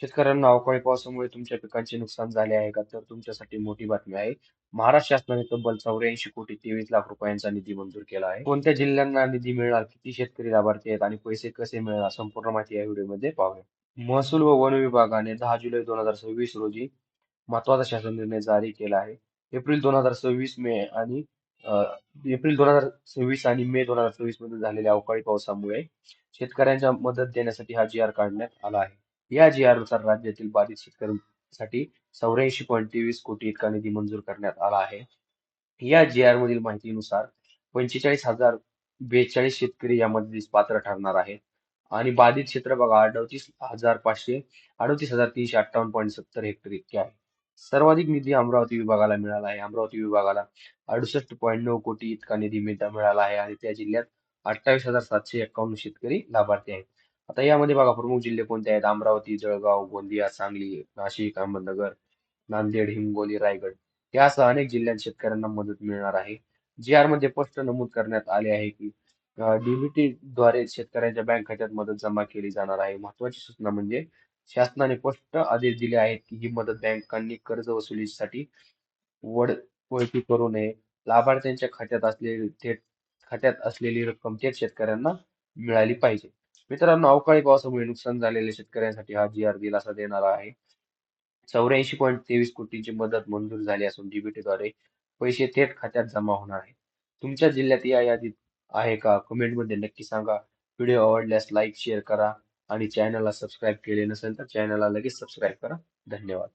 शेतकऱ्यांना अवकाळी पावसामुळे तुमच्या पिकांचे नुकसान झाले आहे का? तर तुमच्यासाठी मोठी बातमी आहे. महाराष्ट्र शासनाने तब्बल 84,23,00,000 रुपयांचा निधी मंजूर केला आहे. कोणत्या जिल्ह्यांना निधी मिळणार, किती शेतकरी लाभार्थी आहेत आणि पैसे कसे मिळणार, संपूर्ण माहिती या व्हिडिओमध्ये पाहूया. महसूल व वन विभागाने 10 जुलै 2026 रोजी महत्त्वाचा शासन निर्णय जारी केला आहे. एप्रिल 2026 मे आणि अ, एप्रिल 2026 आणि मे 2026 मध्ये झालेल्या अवकाळी पावसामुळे शेतकऱ्यांच्या मदत देण्यासाठी हा जी आर काढण्यात आला आहे. या जी आर नुसार राज्यातील बाधित शेतकऱ्यांसाठी 84,23 कोटी इतका निधी मंजूर करण्यात आला आहे. या जी आर मधील माहितीनुसार 45,042 शेतकरी या मदतीस पात्र ठरणार आहेत आणि बाधित क्षेत्र बघा 38,358.70 हेक्टर इतके आहे. सर्वाधिक निधी अमरावती विभागाला मिळाला आहे. अमरावती विभागाला 68.9 कोटी इतका निधी मिळाला आहे आणि त्या जिल्ह्यात 28,751 शेतकरी लाभार्थी आहेत. आता यामध्ये बघा प्रमुख जिल्हे कोणते आहेत? अमरावती, जळगाव, गोंदिया, सांगली, नाशिक, अहमदनगर, नांदेड, हिंगोली, रायगड यासह अनेक जिल्ह्यात शेतकऱ्यांना मदत मिळणार आहे. जी-आर मध्ये स्पष्ट नमूद करण्यात आले आहे की डीबीटी द्वारे शेतकऱ्यांच्या बँक खात्यात मदत जमा केली जाणार आहे. महत्त्वाची सूचना म्हणजे शासनाने स्पष्ट आदेश दिले आहेत की ही मदत बँकांनी कर्ज वसुलीसाठी वळती करू नये. लाभार्थ्यांच्या खात्यात असलेली रक्कम थेट शेतकऱ्यांना मिळाली पाहिजे. मित्रांनो, अवकाळी पावसामुळे नुकसान झालेल्या शेतकऱ्यांसाठी हा जी-आर दिलासा देणारा आहे. 84.23 कोटींची मदत मंजूर झाली असून डीबीटीद्वारे पैसे थेट खात्यात जमा होणार आहेत. तुमच्या जिल्ह्यात या यादीत आहे का? कमेंटमध्ये नक्की सांगा. व्हिडिओ आवडल्यास लाईक, शेअर करा आणि चॅनलला सबस्क्राईब केले नसेल तर चॅनलला लगेच सबस्क्राईब करा. धन्यवाद.